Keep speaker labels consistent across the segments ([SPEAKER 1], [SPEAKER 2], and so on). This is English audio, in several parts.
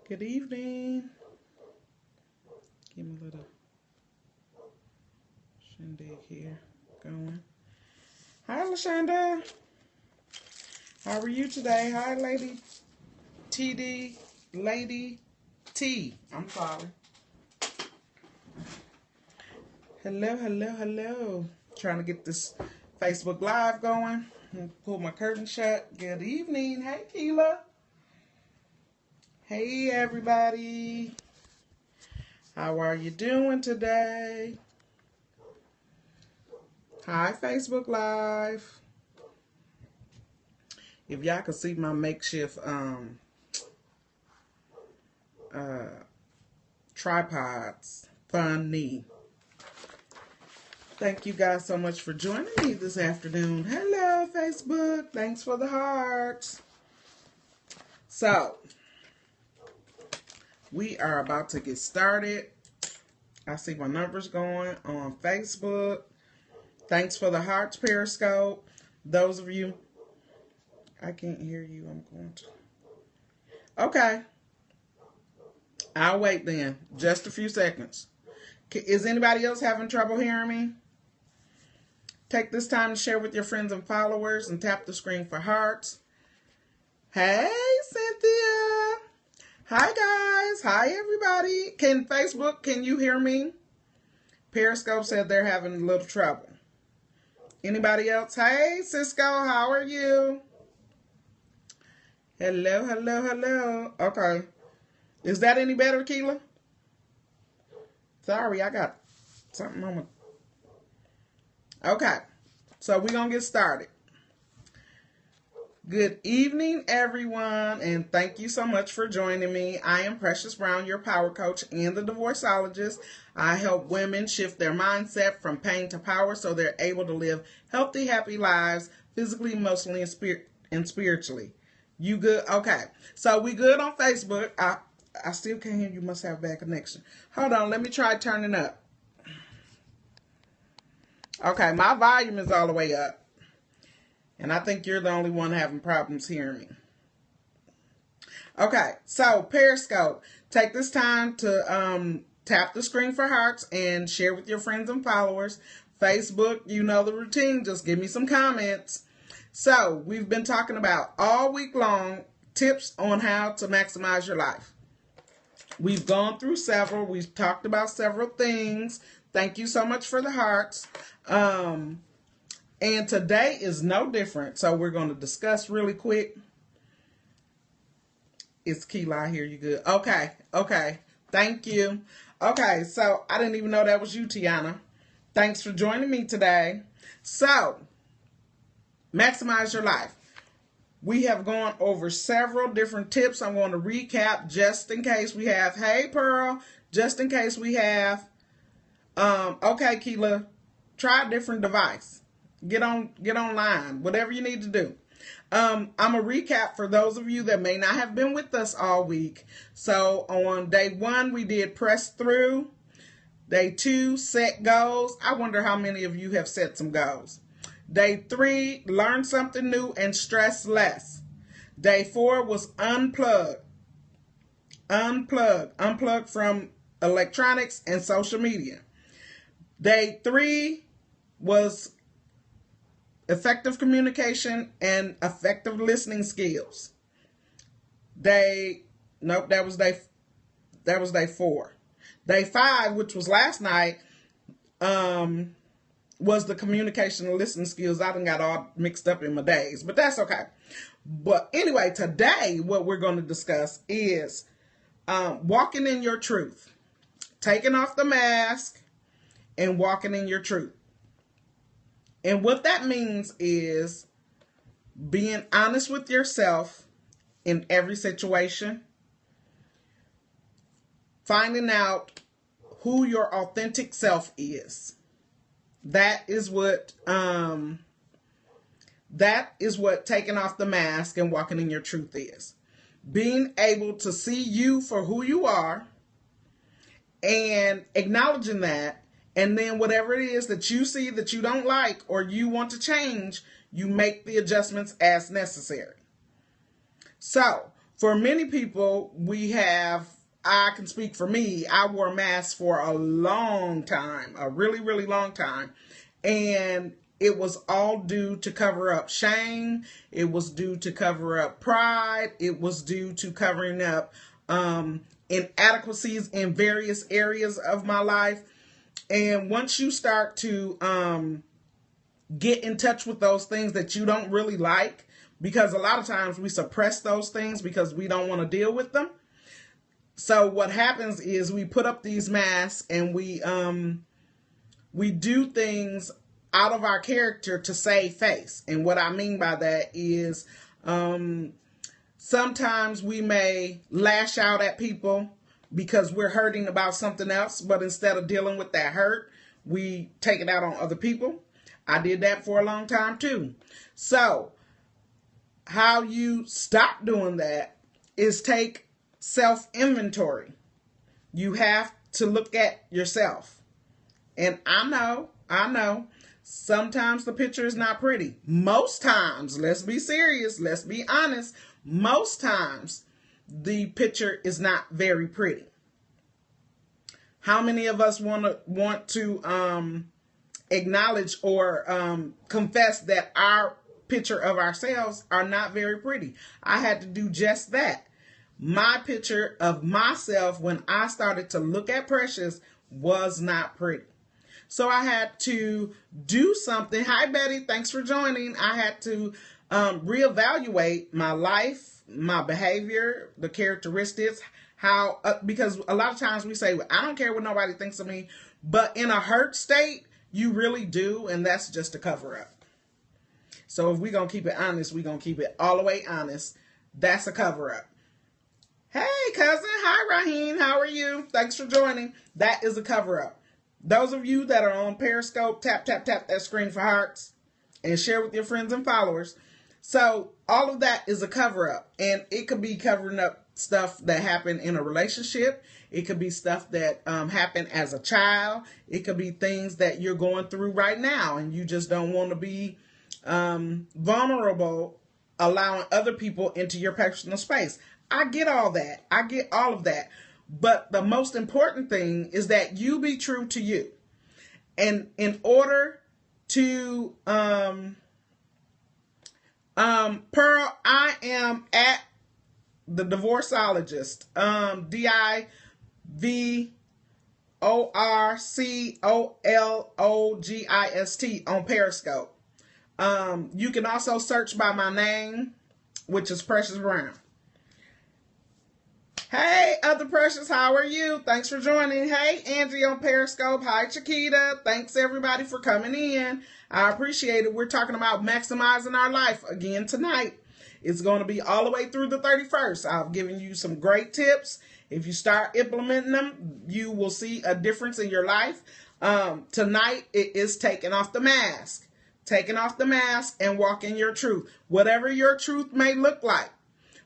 [SPEAKER 1] Good evening. Give me a little shindig here going. Hi, LaShonda. How are you today? Hi, Lady TD. Lady T. I'm sorry. Hello, hello, hello. Trying to get this Facebook Live going. Pull my curtain shut. Good evening. Hey, Keela. Hey, everybody. How are you doing today? Hi, Facebook Live. If y'all could see my makeshift tripods, funny. Thank you guys so much for joining me this afternoon. Hello, Facebook. Thanks for the hearts. So, we are about to get started. I see my numbers going on Facebook. Thanks for the hearts, Periscope. Those of you, I can't hear you. I'm going to. Okay. I'll wait then. Just a few seconds. Is anybody else having trouble hearing me? Take this time to share with your friends and followers and tap the screen for hearts. Hey, Cynthia. Hi, guys. Hi, everybody. Can you hear me? Periscope said they're having a little trouble. Anybody else? Hey, Cisco. How are you? Hello, hello, hello. Okay. Is that any better, Keela? Sorry, I got something on my... Okay. So we're going to get started. Good evening, everyone, and thank you so much for joining me. I am Precious Brown, your power coach and the Divorcologist. I help women shift their mindset from pain to power so they're able to live healthy, happy lives, physically, emotionally, and spiritually. You good? Okay. So we good on Facebook. I still can't hear you. Must have bad connection. Hold on. Let me try turning up. Okay. My volume is all the way up. And I think you're the only one having problems hearing me. Okay, so Periscope, take this time to tap the screen for hearts and share with your friends and followers. Facebook, you know the routine, just give me some comments. So, we've been talking about all week long tips on how to maximize your life. We've gone through several. We've talked about several things. Thank you so much for the hearts. And today is no different. So we're going to discuss really quick. It's Keela, I hear you good. Okay. Thank you. Okay, so I didn't even know that was you, Tiana. Thanks for joining me today. So, maximize your life. We have gone over several different tips. I'm going to recap just in case we have, hey, Pearl, just in case we have, okay, Keela, try a different device. Get online, whatever you need to do. I'm a recap for those of you that may not have been with us all week. So on day 1, we did press through. Day 2, set goals. I wonder how many of you have set some goals. Day 3, learn something new and stress less. Day 4 was unplug. Unplug from electronics and social media. Day 3 was effective communication and effective listening skills. That was day 4. Day 5, which was last night, was the communication and listening skills. I done got all mixed up in my days, but that's okay. But anyway, today what we're going to discuss is walking in your truth, taking off the mask and walking in your truth. And what that means is being honest with yourself in every situation, finding out who your authentic self is. That is what taking off the mask and walking in your truth is. Being able to see you for who you are and acknowledging that. And then whatever it is that you see that you don't like or you want to change, you make the adjustments as necessary. So for many people, I can speak for me, I wore masks for a long time, a really, really long time. And it was all due to cover up shame. It was due to cover up pride. It was due to covering up inadequacies in various areas of my life. And once you start to get in touch with those things that you don't really like, because a lot of times we suppress those things because we don't want to deal with them. So what happens is we put up these masks and we do things out of our character to save face. And what I mean by that is sometimes we may lash out at people because we're hurting about something else, but instead of dealing with that hurt, we take it out on other people. I did that for a long time too. So how you stop doing that is take self-inventory. You have to look at yourself. And I know, sometimes the picture is not pretty. Most times, let's be serious, let's be honest, most times the picture is not very pretty. How many of us want to acknowledge or confess that our picture of ourselves are not very pretty? I had to do just that. My picture of myself when I started to look at Precious was not pretty. So I had to do something. Hi, Betty. Thanks for joining. I had to reevaluate my life, my behavior, the characteristics, because a lot of times we say, well, I don't care what nobody thinks of me. But in a hurt state, you really do. And that's just a cover up. So if we're going to keep it honest, we're going to keep it all the way honest. That's a cover up. Hey, cousin. Hi, Raheen. How are you? Thanks for joining. That is a cover up. Those of you that are on Periscope, tap that screen for hearts and share with your friends and followers. So all of that is a cover up, and it could be covering up stuff that happened in a relationship. It could be stuff that happened as a child. It could be things that you're going through right now and you just don't want to be vulnerable, allowing other people into your personal space. I get all that. I get all of that. But the most important thing is that you be true to you. And in order to, Pearl, I am at the Divorcologist, Divorcologist on Periscope. You can also search by my name, which is Precious Brown. Hey, Other Precious, how are you? Thanks for joining. Hey, Angie on Periscope. Hi, Chiquita. Thanks, everybody, for coming in. I appreciate it. We're talking about maximizing our life again tonight. It's going to be all the way through the 31st. I've given you some great tips. If you start implementing them, you will see a difference in your life. Tonight, it is taking off the mask. Taking off the mask and walking your truth. Whatever your truth may look like.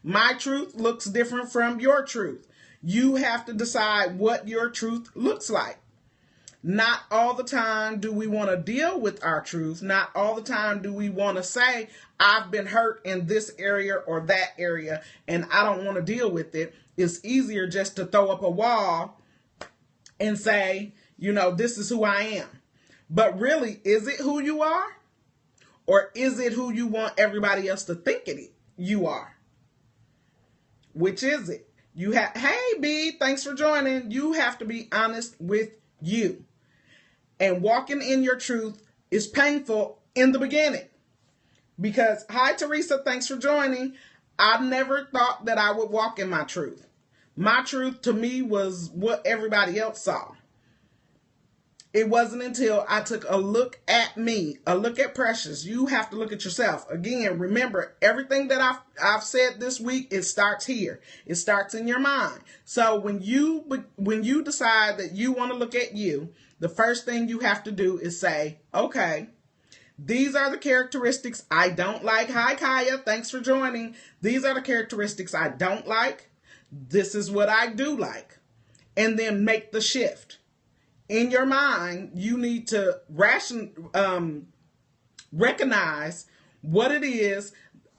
[SPEAKER 1] My truth looks different from your truth. You have to decide what your truth looks like. Not all the time do we want to deal with our truth. Not all the time do we want to say, I've been hurt in this area or that area, and I don't want to deal with it. It's easier just to throw up a wall and say, this is who I am. But really, is it who you are? Or is it who you want everybody else to think you are? Which is it? Hey, B, thanks for joining. You have to be honest with you. And walking in your truth is painful in the beginning. Because, hi, Teresa, thanks for joining. I never thought that I would walk in my truth. My truth to me was what everybody else saw. It wasn't until I took a look at me, a look at Precious. You have to look at yourself. Again, remember, everything that I've said this week, it starts here. It starts in your mind. So when you decide that you want to look at you, the first thing you have to do is say, okay, these are the characteristics I don't like. Hi, Kaya. Thanks for joining. These are the characteristics I don't like. This is what I do like. And then make the shift. In your mind, you need to recognize what it is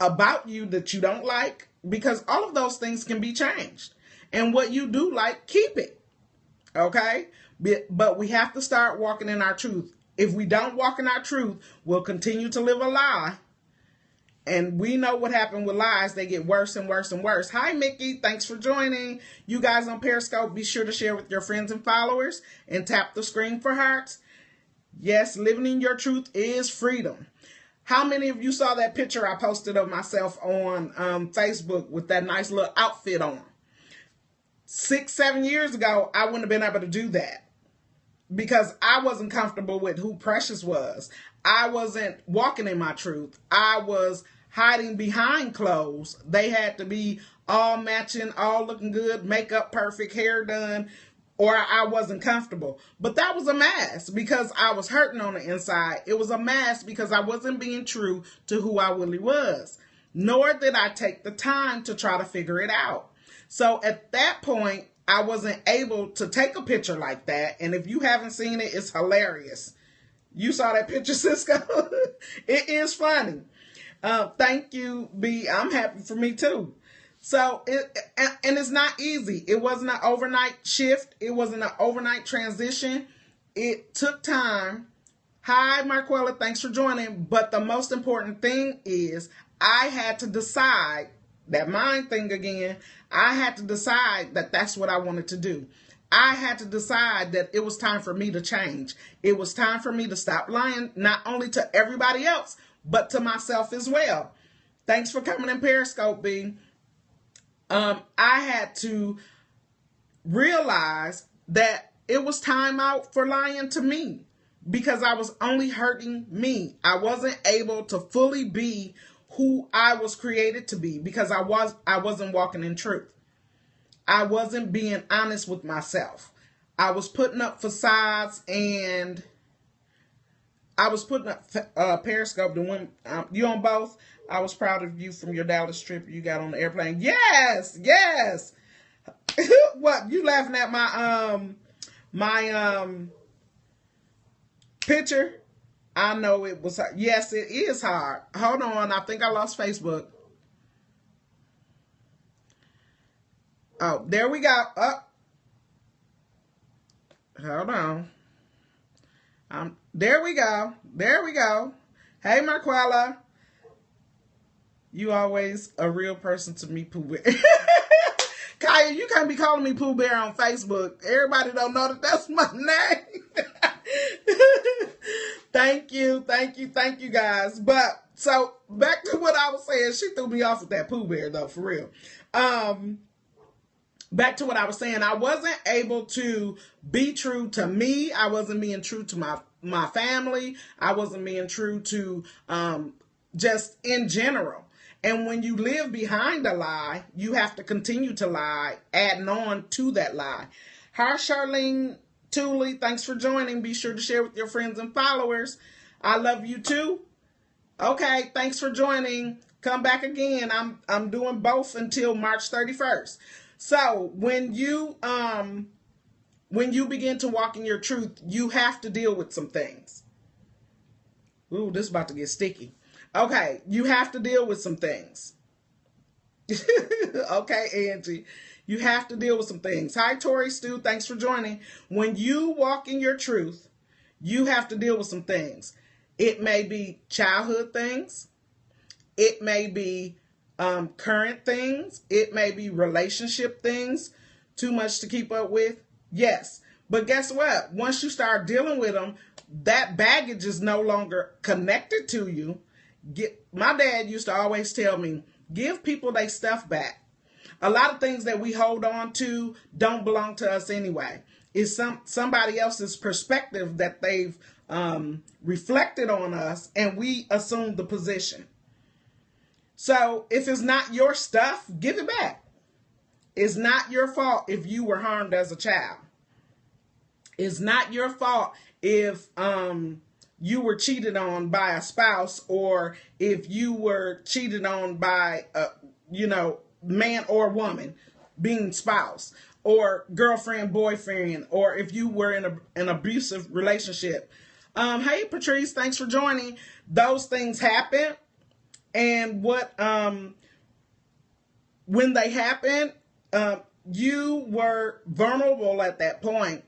[SPEAKER 1] about you that you don't like, because all of those things can be changed. And what you do like, keep it. Okay? But we have to start walking in our truth. If we don't walk in our truth, we'll continue to live a lie. And we know what happened with lies. They get worse and worse and worse. Hi, Mickey. Thanks for joining. You guys on Periscope, be sure to share with your friends and followers and tap the screen for hearts. Yes, living in your truth is freedom. How many of you saw that picture I posted of myself on Facebook with that nice little outfit on? 6-7 years ago, I wouldn't have been able to do that because I wasn't comfortable with who Precious was. I wasn't walking in my truth. I was hiding behind clothes. They had to be all matching, all looking good, makeup perfect, hair done, or I wasn't comfortable. But that was a mask because I was hurting on the inside. It was a mask because I wasn't being true to who I really was. Nor did I take the time to try to figure it out. So at that point, I wasn't able to take a picture like that. And if you haven't seen it, it's hilarious. You saw that picture, Cisco? It is funny. Thank you, B. I'm happy for me too. So, and it's not easy. It wasn't an overnight shift. It wasn't an overnight transition. It took time. Hi, Marquella. Thanks for joining. But the most important thing is I had to decide, that mind thing again, I had to decide that that's what I wanted to do. I had to decide that it was time for me to change. It was time for me to stop lying, not only to everybody else, but to myself as well. Thanks for coming in Periscope, B. I had to realize that it was time out for lying to me because I was only hurting me. I wasn't able to fully be who I was created to be because I wasn't walking in truth. I wasn't being honest with myself. I was putting up facades, and I was putting up Periscope. You on both? I was proud of you from your Dallas trip you got on the airplane. Yes, yes. What, you laughing at my picture? I know it was hard. Yes, it is hard. Hold on, I think I lost Facebook. Oh, there we go. Hold on. There we go. There we go. Hey, Marquella. You always a real person to me, Pooh Bear. Kaya, you can't be calling me Pooh Bear on Facebook. Everybody don't know that that's my name. Thank you. Thank you. Thank you, guys. But, so, back to what I was saying. She threw me off with that Pooh Bear, though, for real. Back to what I was saying, I wasn't able to be true to me. I wasn't being true to my family. I wasn't being true to just in general. And when you live behind a lie, you have to continue to lie, adding on to that lie. Hi, Charlene Tooley. Thanks for joining. Be sure to share with your friends and followers. I love you too. Okay, thanks for joining. Come back again. I'm doing both until March 31st. So when you begin to walk in your truth, you have to deal with some things. Ooh, this is about to get sticky. Okay, you have to deal with some things. Okay, Angie, you have to deal with some things. Hi, Tori Stu, thanks for joining. When you walk in your truth, you have to deal with some things. It may be childhood things. It may be current things. It may be relationship things. Too much to keep up with. Yes. But guess what? Once you start dealing with them, that baggage is no longer connected to you. My dad used to always tell me, give people their stuff back. A lot of things that we hold on to don't belong to us anyway. It's somebody else's perspective that they've reflected on us, and we assume the position. So if it's not your stuff, give it back. It's not your fault if you were harmed as a child. It's not your fault if you were cheated on by a spouse, or if you were cheated on by a man or woman, being spouse, or girlfriend, boyfriend, or if you were in an abusive relationship. Hey, Patrice, thanks for joining. Those things happen. And when they happened, you were vulnerable at that point.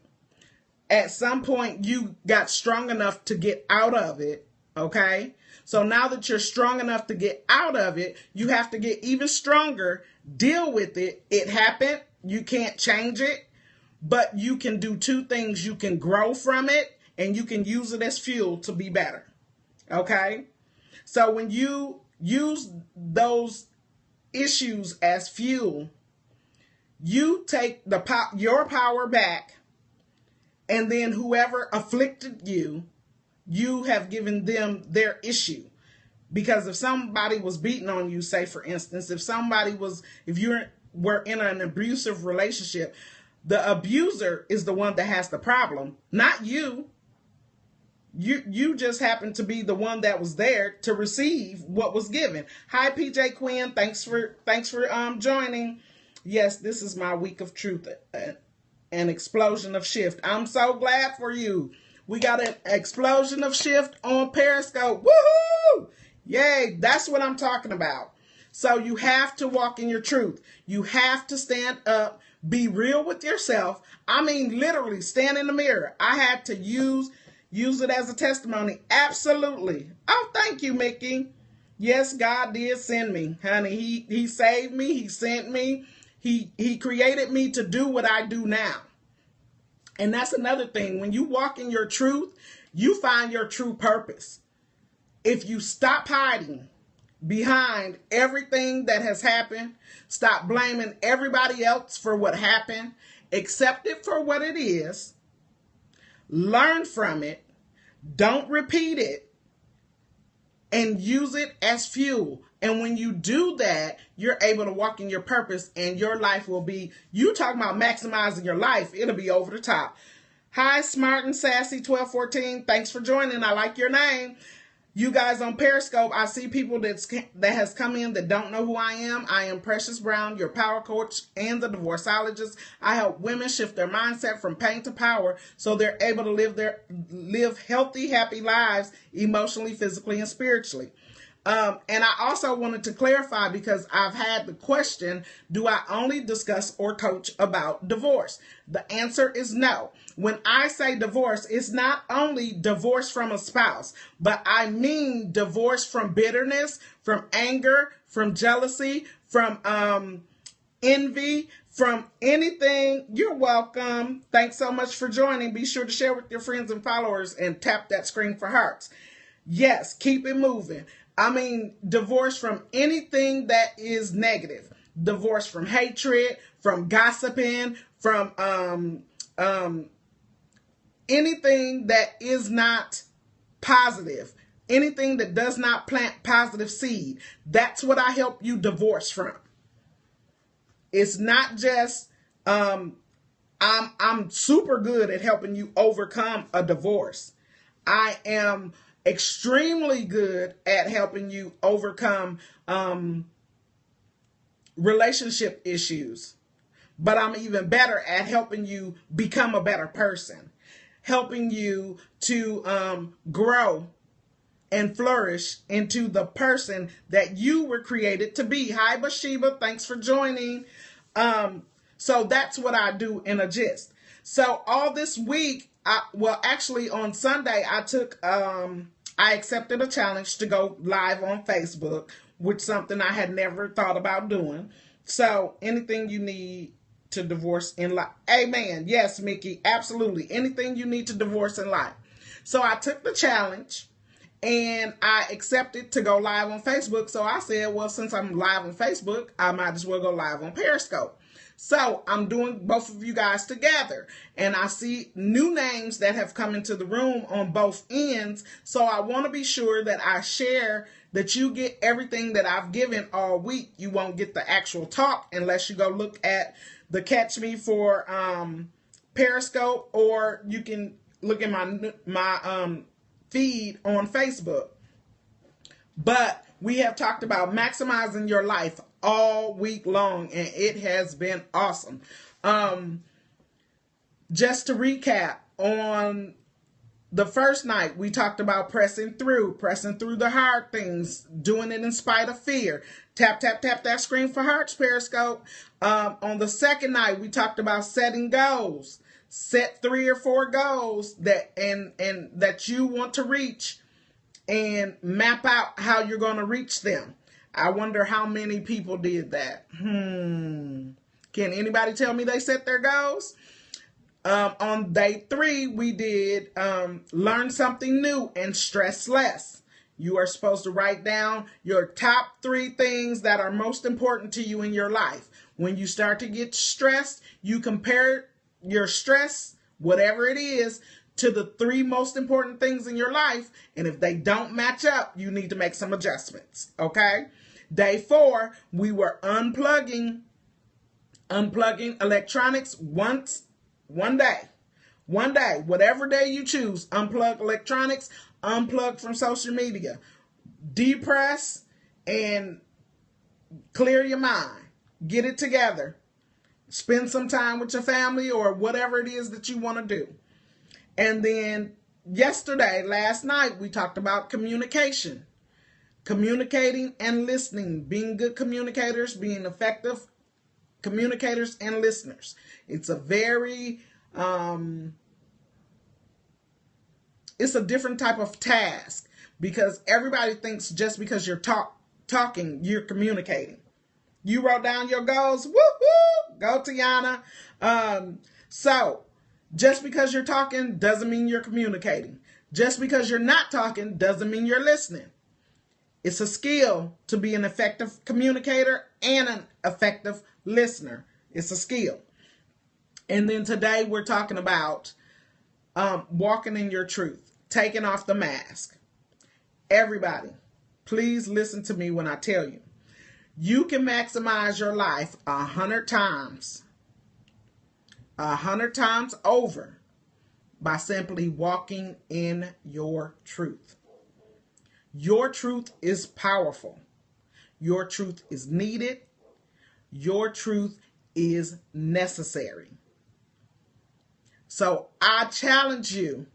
[SPEAKER 1] At some point, you got strong enough to get out of it. Okay. So now that you're strong enough to get out of it, you have to get even stronger, deal with it. It happened. You can't change it, but you can do two things. You can grow from it and you can use it as fuel to be better. Okay. So when you use those issues as fuel, you take your power back, and then whoever afflicted you, you have given them their issue. Because if somebody was beating on you, say for instance, if you were in an abusive relationship, the abuser is the one that has the problem, not you. You just happen to be the one that was there to receive what was given. Hi, PJ Quinn. Thanks for joining. Yes, this is my week of truth, an explosion of shift. I'm so glad for you. We got an explosion of shift on Periscope. Woohoo! Yay! That's what I'm talking about. So you have to walk in your truth. You have to stand up, be real with yourself. I mean, literally stand in the mirror. I had to use it as a testimony. Absolutely. Oh, thank you, Mickey. Yes, God did send me, honey. He saved me. He sent me. He created me to do what I do now. And that's another thing. When you walk in your truth, you find your true purpose. If you stop hiding behind everything that has happened, stop blaming everybody else for what happened, accept it for what it is, learn from it, don't repeat it, and use it as fuel. And when you do that, you're able to walk in your purpose, and your life will be, you talking about maximizing your life, it'll be over the top. Hi, Smart and Sassy 1214. Thanks for joining. I like your name. You guys on Periscope, I see people that has come in that don't know who I am. I am Precious Brown, your power coach and the divorcologist. I help women shift their mindset from pain to power so they're able to live healthy, happy lives emotionally, physically, and spiritually. And I also wanted to clarify, because I've had the question, do I only discuss or coach about divorce? The answer is no. When I say divorce, it's not only divorce from a spouse, but I mean divorce from bitterness, from anger, from jealousy, from envy, from anything. You're welcome. Thanks so much for joining. Be sure to share with your friends and followers and tap that screen for hearts. Yes, keep it moving. I mean, divorce from anything that is negative. Divorce from hatred, from gossiping, from anything that is not positive. Anything that does not plant positive seed. That's what I help you divorce from. It's not just I'm super good at helping you overcome a divorce. I am extremely good at helping you overcome relationship issues. But I'm even better at helping you become a better person. Helping you to grow and flourish into the person that you were created to be. Hi, Bathsheba. Thanks for joining. So that's what I do in a gist. So all this week, actually on Sunday, I accepted a challenge to go live on Facebook, which is something I had never thought about doing. So anything you need to divorce in life. Amen. Yes, Mickey, absolutely. Anything you need to divorce in life. So I took the challenge and I accepted to go live on Facebook. So I said, well, since I'm live on Facebook, I might as well go live on Periscope. So I'm doing both of you guys together, and I see new names that have come into the room on both ends. So I want to be sure that I share, that you get everything that I've given all week. You won't get the actual talk unless you go look at the Catch Me for Periscope, or you can look at my feed on Facebook. But we have talked about maximizing your life all week long, and it has been awesome. Just to recap on The first night, we talked about pressing through the hard things, doing it in spite of fear. Tap, tap, tap that screen for hearts, Periscope. On the second night, we talked about setting goals. Set 3 or 4 goals that you want to reach and map out how you're going to reach them. I wonder how many people did that. Can anybody tell me they set their goals? On day 3, we did learn something new and stress less. You are supposed to write down your top 3 things that are most important to you in your life. When you start to get stressed, you compare your stress, whatever it is, to the 3 most important things in your life. And if they don't match up, you need to make some adjustments. Okay? Day 4, we were unplugging electronics one day, whatever day you choose. Unplug electronics, unplug from social media, depress and clear your mind, get it together, spend some time with your family or whatever it is that you want to do. And then last night, we talked about communication, communicating and listening, being good communicators, being effective communicators and listeners. It's a very, it's a different type of task because everybody thinks just because you're talking, you're communicating. You wrote down your goals. Woo woo! Go, Tiana. So just because you're talking doesn't mean you're communicating. Just because you're not talking doesn't mean you're listening. It's a skill to be an effective communicator and an effective listener. It's a skill. And then today we're talking about walking in your truth, taking off the mask. Everybody, please listen to me when I tell you. You can maximize your life 100 times. 100 times over by simply walking in your truth. Your truth is powerful. Your truth is needed. Your truth is necessary. So I challenge you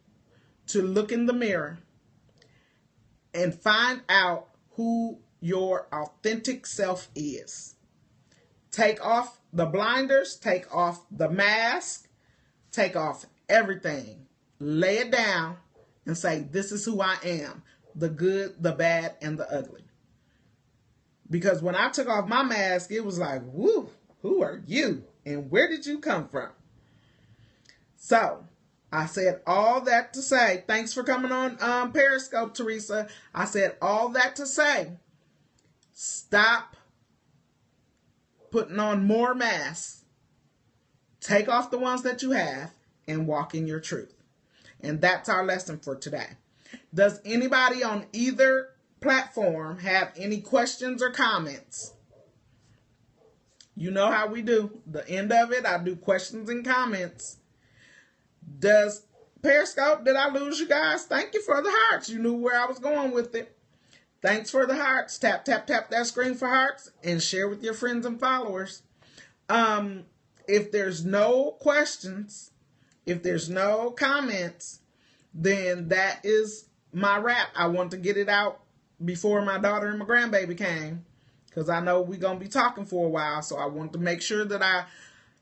[SPEAKER 1] to look in the mirror and find out who your authentic self is. Take off the blinders, take off the mask, take off everything. Lay it down and say, this is who I am. The good, the bad, and the ugly. Because when I took off my mask, it was like, woo, who are you? And where did you come from? So, I said all that to say, thanks for coming on Periscope, Teresa. I said all that to say, stop putting on more masks. Take off the ones that you have and walk in your truth. And that's our lesson for today. Does anybody on either platform have any questions or comments? You know how we do. The end of it, I do questions and comments. Does Periscope, did I lose you guys? Thank you for the hearts. You knew where I was going with it. Thanks for the hearts. Tap, tap, tap that screen for hearts and share with your friends and followers. If there's no questions, if there's no comments, then that is my wrap. I want to get it out before my daughter and my grandbaby came because I know we're going to be talking for a while. So I want to make sure that I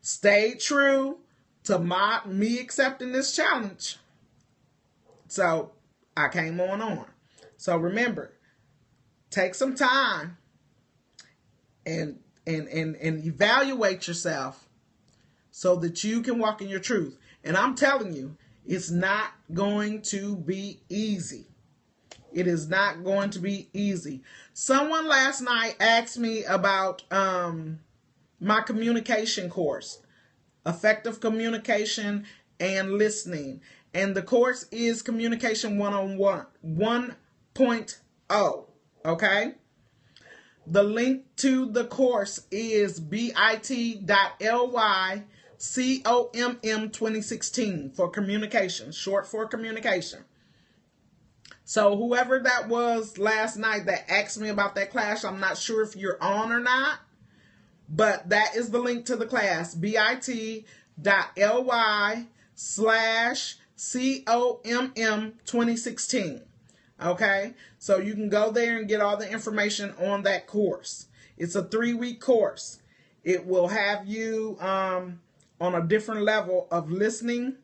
[SPEAKER 1] stay true to me accepting this challenge. So I came on. So remember, take some time and evaluate yourself so that you can walk in your truth. And I'm telling you, it's not going to be easy. It is not going to be easy. Someone last night asked me about my communication course, effective communication and listening. And the course is Communication 101 1.0. Okay? The link to the course is bit.ly/COMM2016 for communication, short for communication. So whoever that was last night that asked me about that class, I'm not sure if you're on or not, but that is the link to the class, bit.ly/COMM COMM 2016. Okay, so you can go there and get all the information on that course. It's a 3-week course. It will have you on a different level of listening,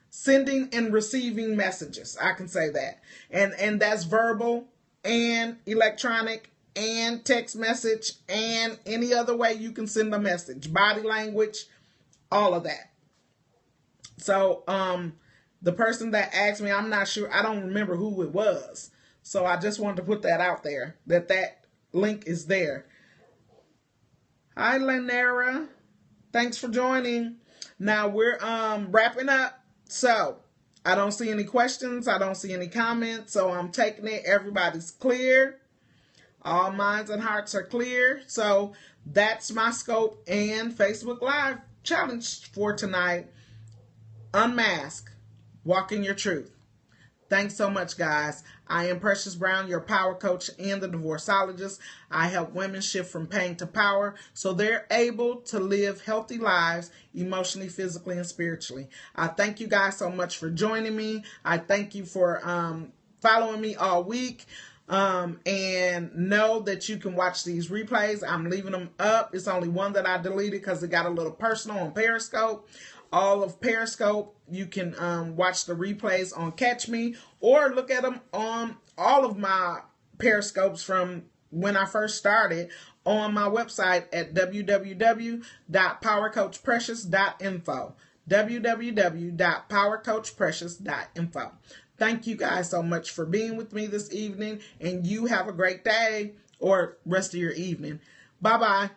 [SPEAKER 1] sending, and receiving messages. I can say that. And that's verbal and electronic and text message and any other way you can send a message. Body language, all of that. So, the person that asked me, I'm not sure, I don't remember who it was. So I just wanted to put that out there, that link is there. Hi, Lanera. Thanks for joining. Now we're wrapping up. So I don't see any questions. I don't see any comments. So I'm taking it. Everybody's clear. All minds and hearts are clear. So that's my scope and Facebook Live challenge for tonight. Unmask. Walk in your truth. Thanks so much, guys. I am Precious Brown, your power coach and the Divorcologist. I help women shift from pain to power so they're able to live healthy lives emotionally, physically, and spiritually. I thank you guys so much for joining me. I thank you for following me all week. And know that you can watch these replays. I'm leaving them up. It's only one that I deleted because it got a little personal on Periscope. All of Periscope, you can watch the replays on Catch Me or look at them on all of my Periscopes from when I first started on my website at www.powercoachprecious.info. www.powercoachprecious.info. Thank you guys so much for being with me this evening, and you have a great day or rest of your evening. Bye-bye.